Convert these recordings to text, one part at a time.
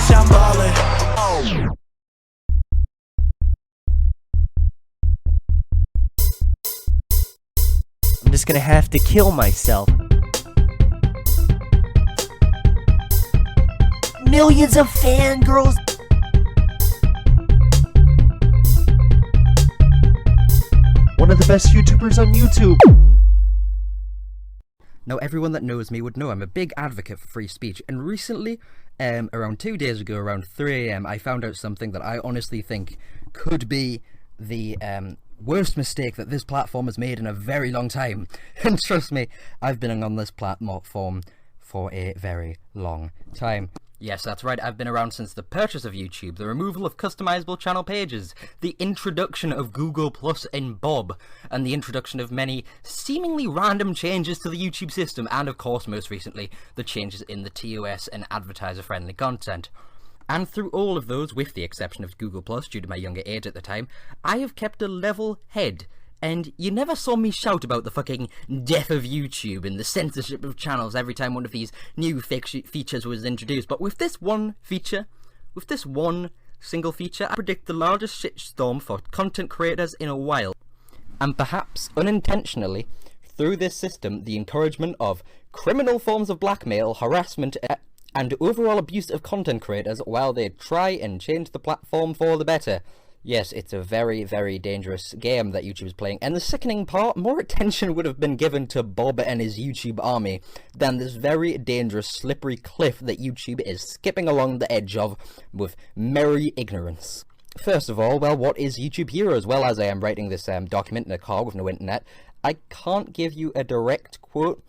bitch, I'm ballin'. I'm just gonna have to kill myself. Millions of fangirls. One of the best YouTubers on YouTube. Now, everyone that knows me would know I'm a big advocate for free speech, and recently, around 2 days ago, around 3 AM, I found out something that I honestly think could be the worst mistake that this platform has made in a very long time. And trust me, I've been on this platform for a very long time. Yes, that's right, I've been around since the purchase of YouTube, the removal of customizable channel pages, the introduction of Google Plus in Bob, and the introduction of many seemingly random changes to the YouTube system, and of course, most recently, the changes in the TOS and advertiser-friendly content. And through all of those, with the exception of Google Plus due to my younger age at the time, I have kept a level head. And you never saw me shout about the fucking death of YouTube and the censorship of channels every time one of these new features was introduced. But with this one feature, with this one single feature, I predict the largest shitstorm for content creators in a while. And perhaps unintentionally, through this system, the encouragement of criminal forms of blackmail, harassment, and overall abuse of content creators while they try and change the platform for the better. Yes, it's a very, very dangerous game that YouTube is playing, and the sickening part, more attention would have been given to Bob and his YouTube army than this very dangerous, slippery cliff that YouTube is skipping along the edge of with merry ignorance. First of all, well, what is YouTube Heroes? Well, as I am writing this document in a car with no internet, I can't give you a direct quote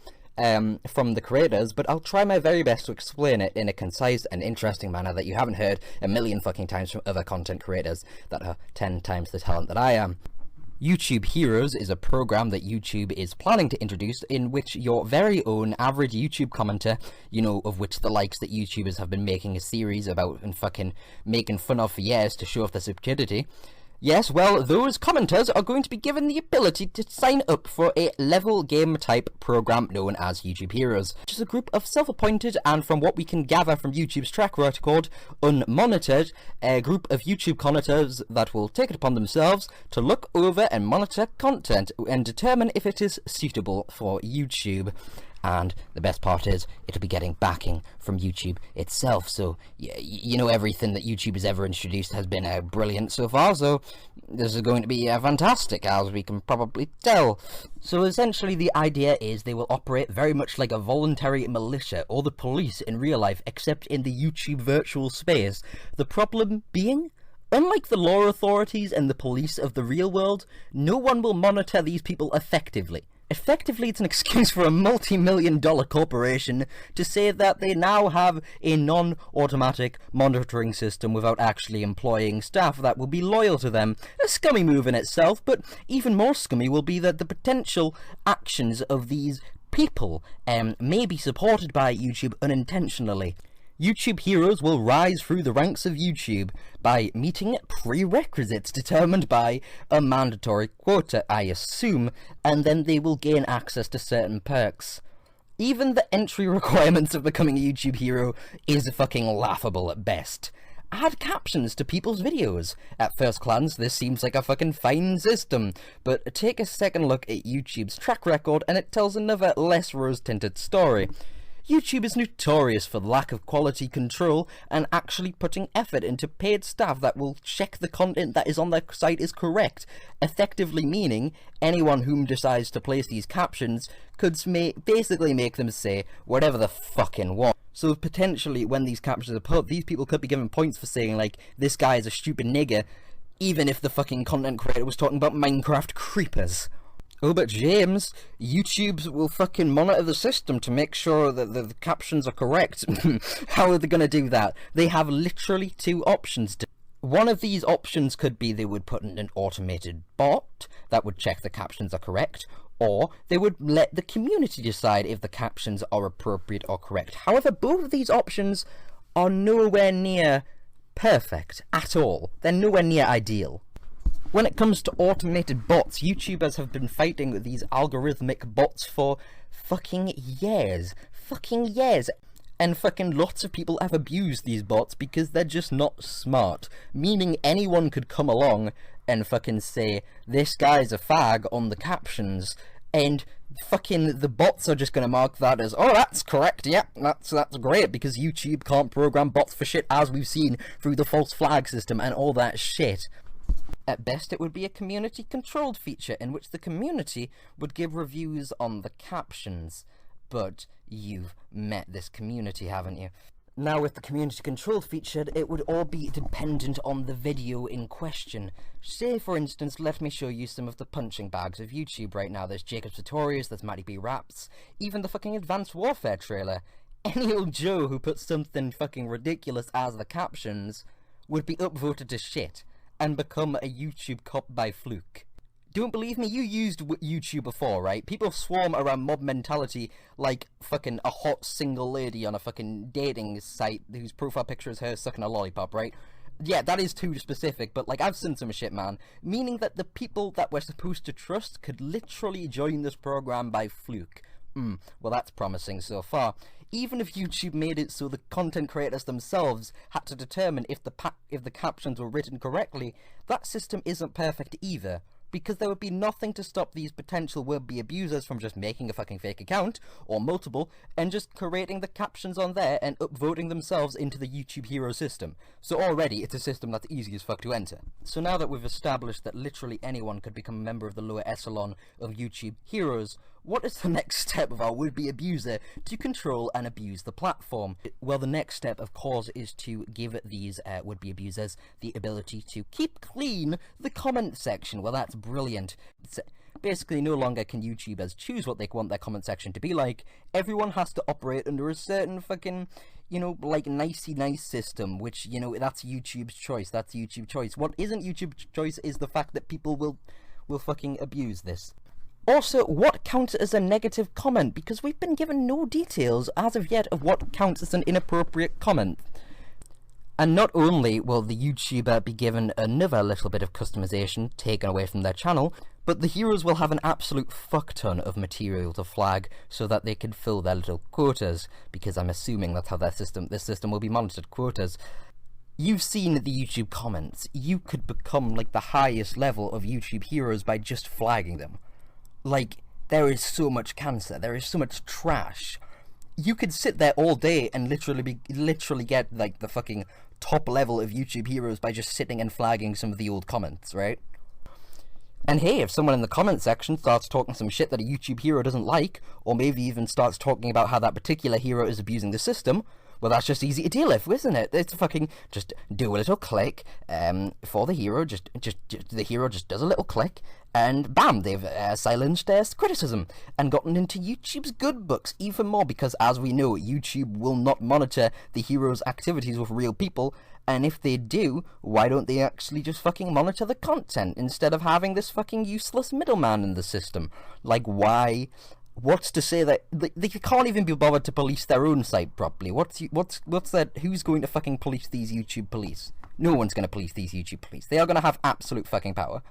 from the creators, but I'll try my very best to explain it in a concise and interesting manner that you haven't heard a million fucking times from other content creators that are 10 times the talent that I am. YouTube Heroes is a program that YouTube is planning to introduce in which your very own average YouTube commenter, you know, of which the likes that YouTubers have been making a series about and fucking making fun of for years to show off their stupidity. Yes, well, those commenters are going to be given the ability to sign up for a level game type program known as YouTube Heroes, which is a group of self-appointed and, from what we can gather from YouTube's track record, unmonitored, a group of YouTube commenters that will take it upon themselves to look over and monitor content and determine if it is suitable for YouTube. And the best part is, it'll be getting backing from YouTube itself, so you know, everything that YouTube has ever introduced has been brilliant so far, so this is going to be fantastic, as we can probably tell. So essentially the idea is they will operate very much like a voluntary militia, or the police in real life, except in the YouTube virtual space. The problem being, unlike the law authorities and the police of the real world, no one will monitor these people effectively. Effectively, it's an excuse for a multi-million-dollar corporation to say that they now have a non-automatic monitoring system without actually employing staff that will be loyal to them. A scummy move in itself, but even more scummy will be that the potential actions of these people may be supported by YouTube unintentionally. YouTube Heroes will rise through the ranks of YouTube by meeting prerequisites determined by a mandatory quota, I assume, and then they will gain access to certain perks. Even the entry requirements of becoming a YouTube hero is fucking laughable at best. Add captions to people's videos. At first glance, this seems like a fucking fine system, but take a second look at YouTube's track record and it tells another less rose-tinted story. YouTube is notorious for lack of quality control and actually putting effort into paid staff that will check the content that is on their site is correct, effectively meaning anyone whom decides to place these captions could basically make them say whatever the fucking want. So potentially when these captions are put, these people could be given points for saying like, this guy is a stupid nigger, even if the fucking content creator was talking about Minecraft creepers. Oh, but James, YouTube will fucking monitor the system to make sure that the captions are correct. How are they going to do that? They have literally two options. One of these options could be they would put in an automated bot that would check the captions are correct, or they would let the community decide if the captions are appropriate or correct. However, both of these options are nowhere near perfect at all. They're nowhere near ideal. When it comes to automated bots, YouTubers have been fighting with these algorithmic bots for fucking years. And fucking lots of people have abused these bots because they're just not smart. Meaning anyone could come along and fucking say, this guy's a fag on the captions, and fucking the bots are just gonna mark that as, oh, that's correct, yep, that's great, because YouTube can't program bots for shit, as we've seen through the false flag system and all that shit. At best, it would be a community-controlled feature in which the community would give reviews on the captions. But you've met this community, haven't you? Now, with the community-controlled feature, it would all be dependent on the video in question. Say, for instance, let me show you some of the punching bags of YouTube right now. There's Jacob's Tutorials, there's Matty B Raps, even the fucking Advanced Warfare trailer. Any old Joe who puts something fucking ridiculous as the captions would be upvoted to shit and become a YouTube cop by fluke. Don't believe me? You used YouTube before, right? People swarm around mob mentality like fucking a hot single lady on a fucking dating site whose profile picture is her sucking a lollipop, right? Yeah, that is too specific, but like, I've seen some shit, man. Meaning that the people that we're supposed to trust could literally join this program by fluke. Well, that's promising so far. Even if YouTube made it so the content creators themselves had to determine if the captions were written correctly, that system isn't perfect either. Because there would be nothing to stop these potential would-be abusers from just making a fucking fake account, or multiple, and just creating the captions on there and upvoting themselves into the YouTube hero system. So already, it's a system that's easy as fuck to enter. So now that we've established that literally anyone could become a member of the lower echelon of YouTube heroes, what is the next step of our would-be abuser to control and abuse the platform? Well, the next step, of course, is to give these would-be abusers the ability to keep clean the comment section. Well, that's brilliant. Basically, no longer can YouTubers choose what they want their comment section to be like. Everyone has to operate under a certain fucking, you know, like, nicey nice system, which, you know, that's YouTube's choice. That's YouTube's choice. What isn't YouTube's choice is the fact that people will fucking abuse this. Also, what counts as a negative comment? Because we've been given no details as of yet of what counts as an inappropriate comment. And not only will the YouTuber be given another little bit of customization taken away from their channel, but the heroes will have an absolute fuck ton of material to flag so that they can fill their little quotas, because I'm assuming that's how this system will be monitored, quotas. You've seen the YouTube comments. You could become like the highest level of YouTube heroes by just flagging them. Like, there is so much cancer, there is so much trash. You could sit there all day and literally get like the fucking top level of YouTube heroes by just sitting and flagging some of the old comments, right? And hey, if someone in the comment section starts talking some shit that a YouTube hero doesn't like, or maybe even starts talking about how that particular hero is abusing the system, well, that's just easy to deal with, isn't it? It's fucking just do a little click for the hero. Just the hero just does a little click, and bam, they've silenced their criticism and gotten into YouTube's good books even more. Because as we know, YouTube will not monitor the hero's activities with real people. And if they do, why don't they actually just fucking monitor the content instead of having this fucking useless middleman in the system? Like, why? What's to say that they can't even be bothered to police their own site properly? What's that? Who's going to fucking police these YouTube police? No one's going to police these YouTube police. They are going to have absolute fucking power.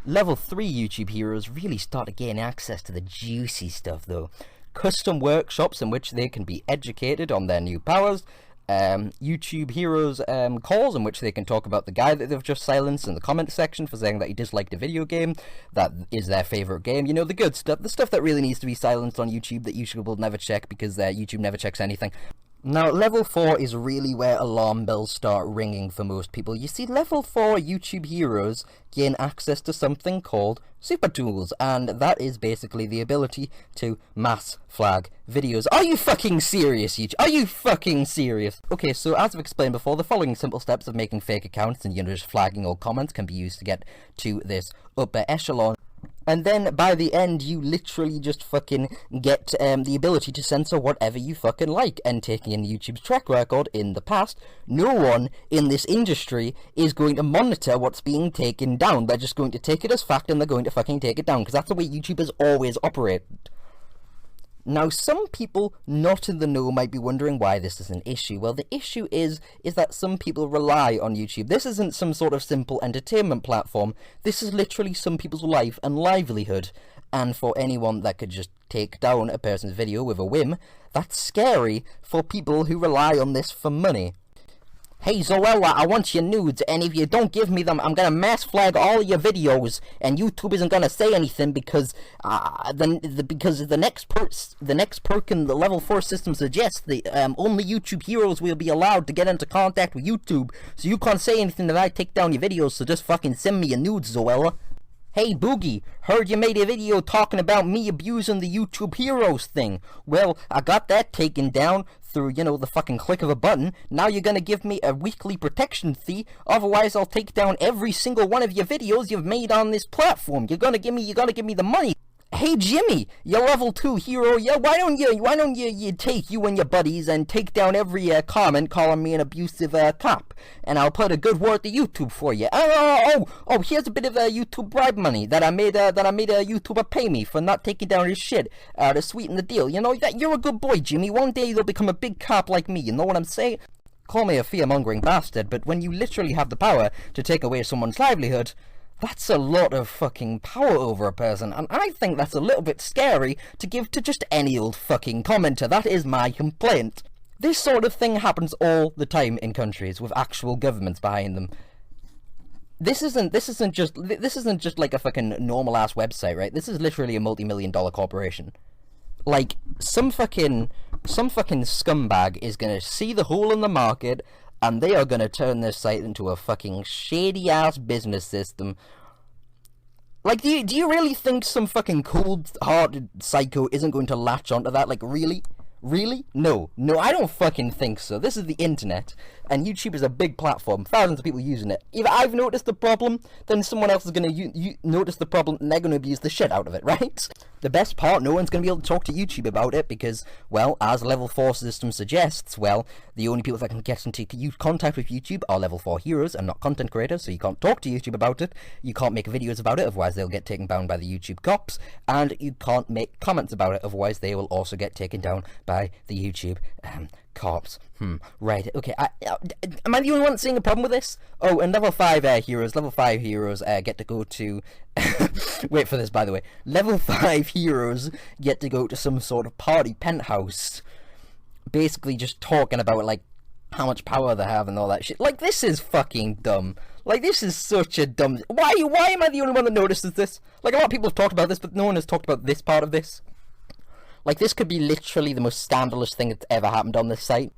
Level 3 YouTube heroes really start to gain access to the juicy stuff, though. Custom workshops in which they can be educated on their new powers. YouTube heroes calls in which they can talk about the guy that they've just silenced in the comment section for saying that he disliked a video game that is their favorite game. You know, the good stuff, the stuff that really needs to be silenced on YouTube that YouTube will never check because YouTube never checks anything. Now, level 4 is really where alarm bells start ringing for most people. You see, level 4 YouTube heroes gain access to something called super tools, and that is basically the ability to mass flag videos. Are you fucking serious, YouTube? Are you fucking serious? Okay, so as I've explained before, the following simple steps of making fake accounts and, you know, just flagging all comments can be used to get to this upper echelon. And then, by the end, you literally just fucking get the ability to censor whatever you fucking like. And taking in YouTube's track record in the past, no one in this industry is going to monitor what's being taken down. They're just going to take it as fact and they're going to fucking take it down. Because that's the way YouTubers always operate. Now, some people not in the know might be wondering why this is an issue. Well, the issue is that some people rely on YouTube. This isn't some sort of simple entertainment platform. This is literally some people's life and livelihood. And for anyone that could just take down a person's video with a whim. That's scary for people who rely on this for money. Hey Zoella, I want your nudes, and if you don't give me them, I'm gonna mass flag all of your videos, and YouTube isn't gonna say anything because the next perk in the level 4 system suggests the only YouTube heroes will be allowed to get into contact with YouTube, so you can't say anything that I take down your videos, so just fucking send me your nudes, Zoella. Hey Boogie, heard you made a video talking about me abusing the YouTube heroes thing. Well, I got that taken down through, the fucking click of a button. Now you're gonna give me a weekly protection fee, otherwise I'll take down every single one of your videos you've made on this platform. You gotta give me the money. Hey Jimmy, you level 2 hero, yeah, why don't you take you and your buddies and take down every comment calling me an abusive cop, and I'll put a good word to YouTube for you. Oh, here's a bit of YouTube bribe money that I made a YouTuber pay me for not taking down his shit to sweeten the deal. That you're a good boy, Jimmy. One day you'll become a big cop like me, you know what I'm saying? Call me a fear-mongering bastard, but when you literally have the power to take away someone's livelihood, that's a lot of fucking power over a person, and I think that's a little bit scary to give to just any old fucking commenter. That is my complaint. This sort of thing happens all the time in countries with actual governments behind them. This isn't just like a fucking normal ass website, right? This is literally a multi-million-dollar corporation. Like, some fucking scumbag is gonna see the hole in the market, and they are going to turn this site into a fucking shady-ass business system. Like, do you really think some fucking cold-hearted psycho isn't going to latch onto that? Like, really? Really? No, I don't fucking think so. This is the internet, and YouTube is a big platform, thousands of people using it. If I've noticed the problem, then someone else is going to notice the problem, and they're going to abuse the shit out of it, right? The best part, no one's going to be able to talk to YouTube about it, because, well, as level 4 system suggests, well, the only people that can get into contact with YouTube are level 4 heroes, and not content creators, so you can't talk to YouTube about it, you can't make videos about it, otherwise they'll get taken down by the YouTube cops, and you can't make comments about it, otherwise they will also get taken down by the YouTube cops. Right, okay, am I the only one seeing a problem with this? Oh, and level 5 heroes get to go to... Wait for this, by the way. Level 5 heroes get to go to some sort of party penthouse, basically just talking about, like, how much power they have and all that shit. Like, this is fucking dumb. Like, this is such a dumb... Why am I the only one that notices this? Like, a lot of people have talked about this, but no one has talked about this part of this. Like, this could be literally the most scandalous thing that's ever happened on this site.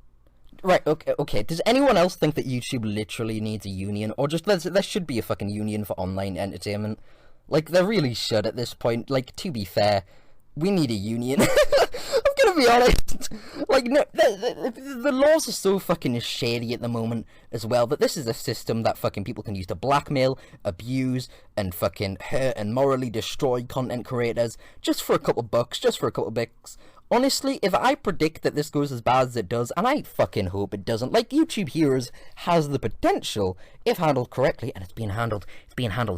Right, okay, does anyone else think that YouTube literally needs a union? Or just, there should be a fucking union for online entertainment? Like, there really should at this point. Like, to be fair, we need a union. I'm gonna be honest. Like, no, the laws are so fucking shady at the moment as well, that this is a system that fucking people can use to blackmail, abuse, and fucking hurt and morally destroy content creators just for a couple bucks, just for a couple bits. Honestly, if I predict that this goes as bad as it does, and I fucking hope it doesn't, like, YouTube Heroes has the potential, if handled correctly, and it's being handled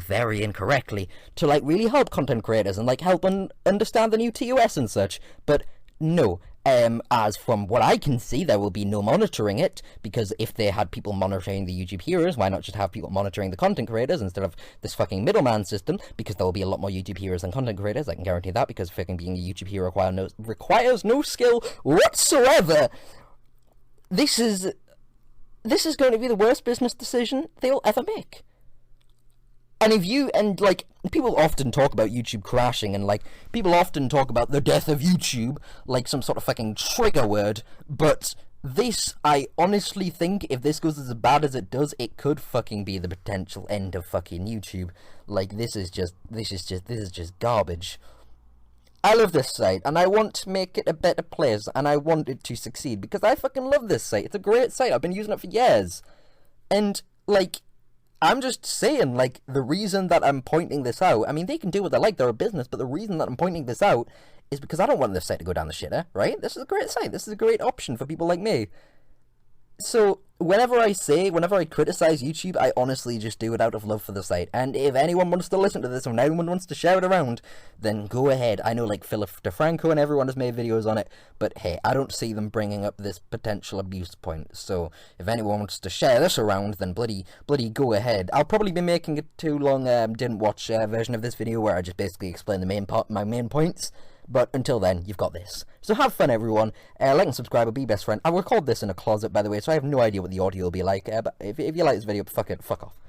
very incorrectly, to, like, really help content creators and, like, help understand the new TOS and such, but no. As from what I can see, there will be no monitoring it, because if they had people monitoring the YouTube heroes, why not just have people monitoring the content creators instead of this fucking middleman system? Because there will be a lot more YouTube heroes than content creators, I can guarantee that, because fucking being a YouTube hero requires no skill whatsoever. This is going to be the worst business decision they'll ever make. And like, people often talk about YouTube crashing, and, like, people often talk about the death of YouTube, like some sort of fucking trigger word, but this, I honestly think, if this goes as bad as it does, it could fucking be the potential end of fucking YouTube. Like, this is just garbage. I love this site, and I want to make it a better place, and I want it to succeed, because I fucking love this site. It's a great site, I've been using it for years, and, like, I'm just saying, like, the reason that I'm pointing this out, I mean, they can do what they like, they're a business, but the reason that I'm pointing this out is because I don't want this site to go down the shitter, right? This is a great site, this is a great option for people like me. So, whenever I criticize YouTube, I honestly just do it out of love for the site, and if anyone wants to listen to this, or anyone wants to share it around, then go ahead. I know, like, Philip DeFranco and everyone has made videos on it, but hey, I don't see them bringing up this potential abuse point, so if anyone wants to share this around, then bloody go ahead. I'll probably be making it too long, didn't watch a version of this video where I just basically explain my main points, But until then, you've got this. So have fun, everyone. Like and subscribe, or be best friend. I record this in a closet, by the way, so I have no idea what the audio will be like. But if you like this video, fuck off.